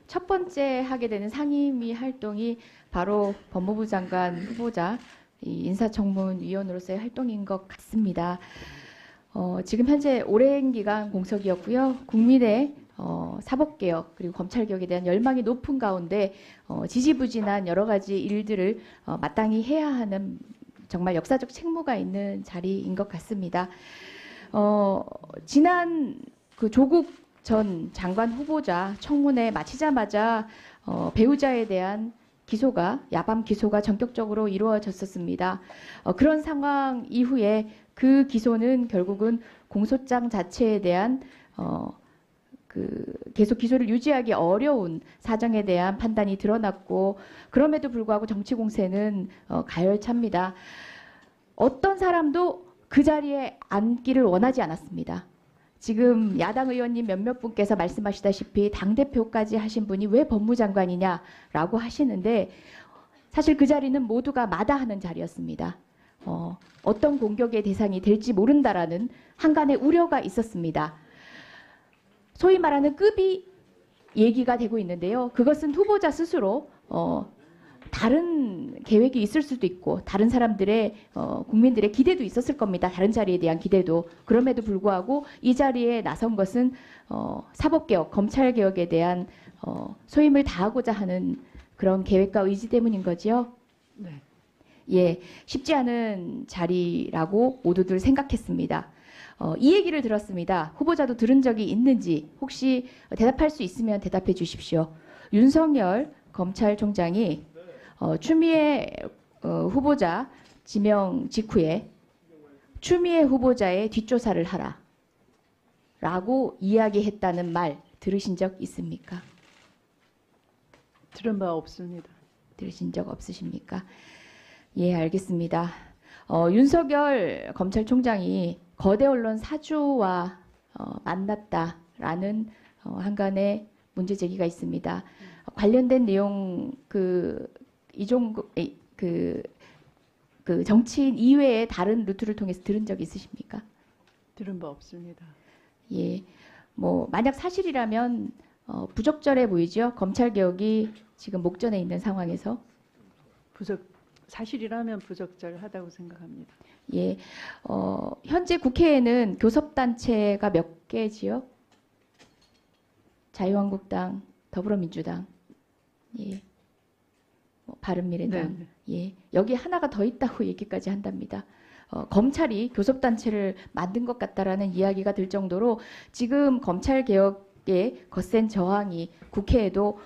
첫 번째 하게 되는 상임위 활동이 바로 법무부 장관 후보자 인사청문위원으로서의 활동인 것 같습니다. 지금 현재 오랜 기간 공석이었고요. 국민의 사법개혁 그리고 검찰개혁에 대한 열망이 높은 가운데 지지부진한 여러 가지 일들을 마땅히 해야 하는 정말 역사적 책무가 있는 자리인 것 같습니다. 지난 그 조국 전 장관 후보자 청문회 마치자마자 배우자에 대한 기소가 야밤 기소가 전격적으로 이루어졌었습니다. 그런 상황 이후에 그 기소는 결국은 공소장 자체에 대한 계속 기소를 유지하기 어려운 사정에 대한 판단이 드러났고, 그럼에도 불구하고 정치 공세는 가열차입니다. 어떤 사람도 그 자리에 앉기를 원하지 않았습니다. 지금 야당 의원님 몇몇 분께서 말씀하시다시피 당대표까지 하신 분이 왜 법무장관이냐라고 하시는데, 사실 그 자리는 모두가 마다하는 자리였습니다. 어떤 공격의 대상이 될지 모른다라는 한간의 우려가 있었습니다. 소위 말하는 급이 얘기가 되고 있는데요. 그것은 후보자 스스로 다른 계획이 있을 수도 있고 다른 사람들의 국민들의 기대도 있었을 겁니다. 다른 자리에 대한 기대도. 그럼에도 불구하고 이 자리에 나선 것은 사법개혁, 검찰개혁에 대한 소임을 다하고자 하는 그런 계획과 의지 때문인 거지요. 네. 예, 쉽지 않은 자리라고 모두들 생각했습니다. 이 얘기를 들었습니다. 후보자도 들은 적이 있는지 혹시 대답할 수 있으면 대답해 주십시오. 윤석열 검찰총장이 추미애 후보자 지명 직후에 추미애 후보자의 뒷조사를 하라 라고 이야기했다는 말 들으신 적 있습니까? 들은 바 없습니다. 들으신 적 없으십니까? 예, 알겠습니다. 윤석열 검찰총장이 거대 언론 사주와 만났다라는 한간의 문제 제기가 있습니다. 관련된 내용 이종국 정치인 이외의 다른 루트를 통해서 들은 적 있으십니까? 들은 바 없습니다. 예, 뭐 만약 사실이라면 부적절해 보이죠. 검찰 개혁이 지금 목전에 있는 상황에서 사실이라면 부적절하다고 생각합니다. 예, 현재 국회에는 교섭단체가 몇 개지요? 자유한국당, 더불어민주당, 예, 바른미래당, 네. 예, 여기 하나가 더 있다고 얘기까지 한답니다. 검찰이 교섭단체를 만든 것 같다라는 이야기가 들 정도로 지금 검찰개혁의 거센 저항이 국회에도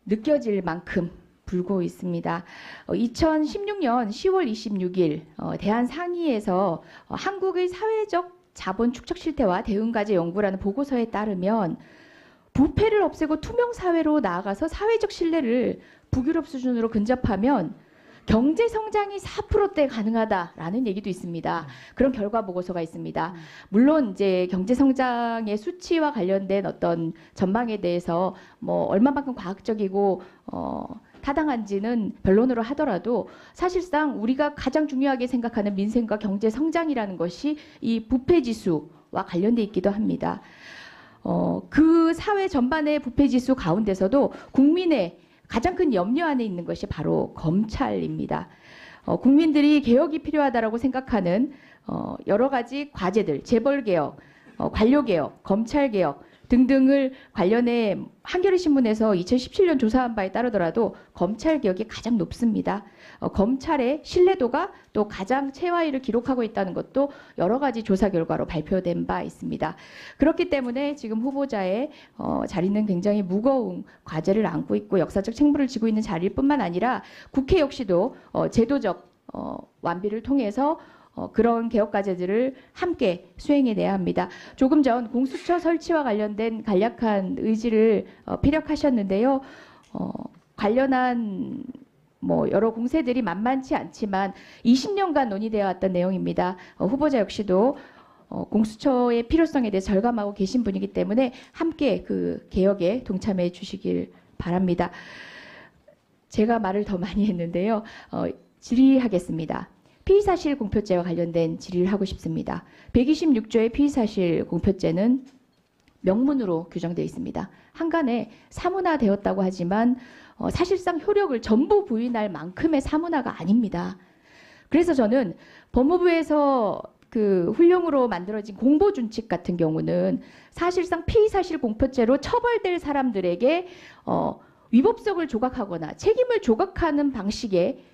느껴질 만큼 불고 있습니다. 2016년 10월 26일 대한상의에서 한국의 사회적 자본 축적 실태와 대응과제 연구라는 보고서에 따르면 부패를 없애고 투명 사회로 나아가서 사회적 신뢰를 북유럽 수준으로 근접하면 경제 성장이 4%대 가능하다라는 얘기도 있습니다. 그런 결과 보고서가 있습니다. 물론 이제 경제 성장의 수치와 관련된 어떤 전망에 대해서 뭐 얼마만큼 과학적이고 타당한지는 변론으로 하더라도 사실상 우리가 가장 중요하게 생각하는 민생과 경제 성장이라는 것이 이 부패 지수와 관련돼 있기도 합니다. 그 사회 전반의 부패 지수 가운데서도 국민의 가장 큰 염려 안에 있는 것이 바로 검찰입니다. 국민들이 개혁이 필요하다고 생각하는 여러 가지 과제들, 재벌개혁, 관료개혁, 검찰개혁 등등을 관련해 한겨레 신문에서 2017년 조사한 바에 따르더라도 검찰개혁이 가장 높습니다. 검찰의 신뢰도가 또 가장 최하위를 기록하고 있다는 것도 여러 가지 조사 결과로 발표된 바 있습니다. 그렇기 때문에 지금 후보자의 자리는 굉장히 무거운 과제를 안고 있고 역사적 책무를 지고 있는 자리일 뿐만 아니라 국회 역시도 제도적 완비를 통해서 그런 개혁 과제들을 함께 수행해내야 합니다. 조금 전 공수처 설치와 관련된 간략한 의지를 피력하셨는데요. 관련한 여러 공세들이 만만치 않지만 20년간 논의되어 왔던 내용입니다. 후보자 역시도 공수처의 필요성에 대해 절감하고 계신 분이기 때문에 함께 그 개혁에 동참해 주시길 바랍니다. 제가 말을 더 많이 했는데요. 질의하겠습니다. 피의사실 공표죄와 관련된 질의를 하고 싶습니다. 126조의 피의사실 공표죄는 명문으로 규정되어 있습니다. 한간에 사문화되었다고 하지만 사실상 효력을 전부 부인할 만큼의 사문화가 아닙니다. 그래서 저는 법무부에서 그 훈령으로 만들어진 공보준칙 같은 경우는 사실상 피의사실 공표죄로 처벌될 사람들에게 위법성을 조각하거나 책임을 조각하는 방식의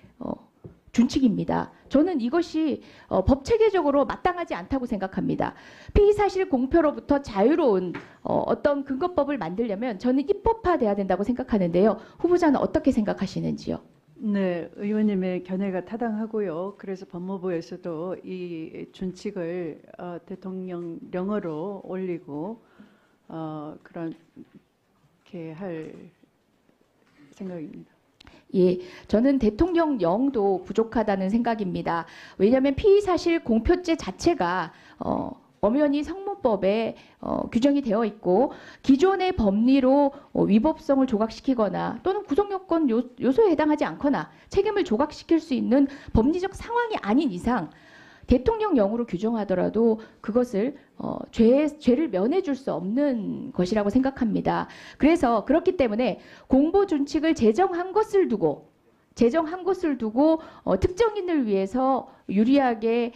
준칙입니다. 저는 이것이 법체계적으로 마땅하지 않다고 생각합니다. 피의사실 공표로부터 자유로운 어떤 근거법을 만들려면 저는 입법화돼야 된다고 생각하는데요. 후보자는 어떻게 생각하시는지요? 네, 의원님의 견해가 타당하고요. 그래서 법무부에서도 이 준칙을 대통령령으로 올리고 그렇게 할 생각입니다. 예, 저는 대통령령도 부족하다는 생각입니다. 왜냐하면 피의사실 공표죄 자체가 엄연히 성문법에 규정이 되어 있고 기존의 법리로 위법성을 조각시키거나 또는 구성요건 요소에 해당하지 않거나 책임을 조각시킬 수 있는 법리적 상황이 아닌 이상 대통령령으로 규정하더라도 그것을 죄를 면해줄 수 없는 것이라고 생각합니다. 그래서 그렇기 때문에 공보준칙을 제정한 것을 두고 특정인을 위해서 유리하게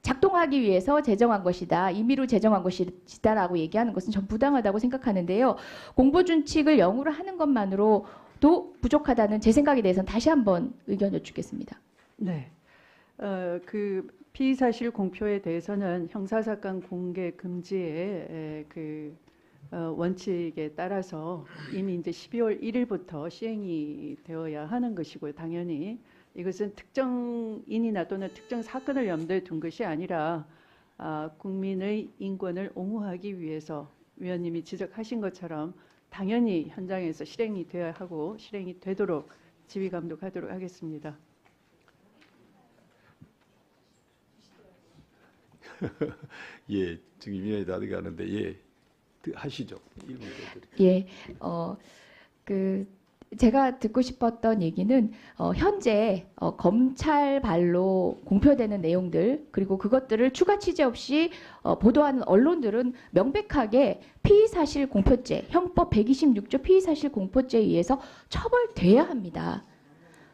작동하기 위해서 제정한 것이다. 임의로 제정한 것이다라고 얘기하는 것은 전 부당하다고 생각하는데요. 공보준칙을 영으로 하는 것만으로도 부족하다는 제 생각에 대해서는 다시 한번 의견 여쭙겠습니다. 네. 그 피의사실 공표에 대해서는 형사사건 공개 금지의 그 원칙에 따라서 이미 이제 12월 1일부터 시행이 되어야 하는 것이고요. 당연히 이것은 특정인이나 또는 특정 사건을 염두에 둔 것이 아니라 국민의 인권을 옹호하기 위해서 위원님이 지적하신 것처럼 당연히 현장에서 실행이 되어야 하고 실행이 되도록 지휘 감독하도록 하겠습니다. 예, 지금 이면이 다 돼가는데 예, 하시죠. 예, 제가 듣고 싶었던 얘기는 현재 검찰발로 공표되는 내용들 그리고 그것들을 추가 취재 없이 보도하는 언론들은 명백하게 피의사실 공표죄, 형법 126조 피의사실 공표죄에 의해서 처벌돼야 합니다.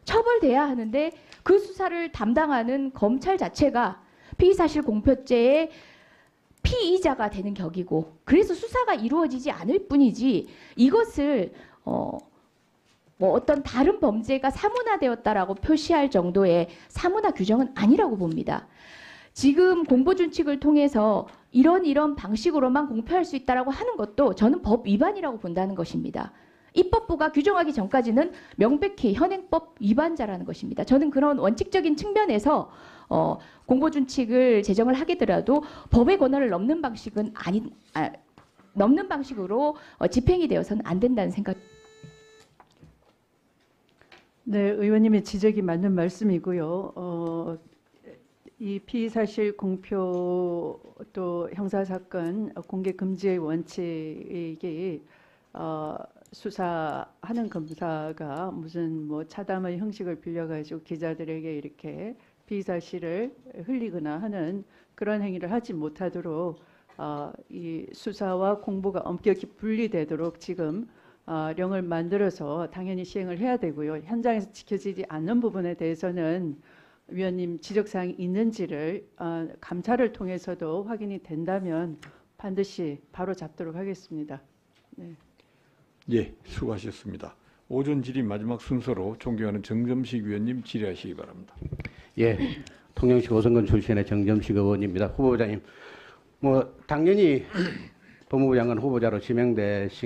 처벌돼야 하는데 그 수사를 담당하는 검찰 자체가 피의사실 공표죄의 피의자가 되는 격이고 그래서 수사가 이루어지지 않을 뿐이지 이것을 어떤 다른 범죄가 사문화되었다라고 표시할 정도의 사문화 규정은 아니라고 봅니다. 지금 공보준칙을 통해서 이런 방식으로만 공표할 수 있다라고 하는 것도 저는 법 위반이라고 본다는 것입니다. 입법부가 규정하기 전까지는 명백히 현행법 위반자라는 것입니다. 저는 그런 원칙적인 측면에서 공보준칙을 제정을 하게더라도 법의 권한을 넘는 방식은 넘는 방식으로 집행이 되어서는 안 된다는 생각. 네, 의원님의 지적이 맞는 말씀이고요. 이 피의사실 공표 또 형사사건 공개 금지의 원칙이 수사하는 검사가 무슨 뭐 차담의 형식을 빌려가지고 기자들에게 이렇게 피의사실을 흘리거나 하는 그런 행위를 하지 못하도록 이 수사와 공보가 엄격히 분리되도록 지금 령을 만들어서 당연히 시행을 해야 되고요. 현장에서 지켜지지 않는 부분에 대해서는 위원님 지적사항이 있는지를 감찰을 통해서도 확인이 된다면 반드시 바로 잡도록 하겠습니다. 네. 예, 수고하셨습니다. 오전 질의 마지막 순서로 존경하는 정점식 위원님 질의하시기 바랍니다. 예, 통영시 오성군 출신의 정점식 의원입니다. 후보자님, 당연히 법무부 장관 후보자로 지명되신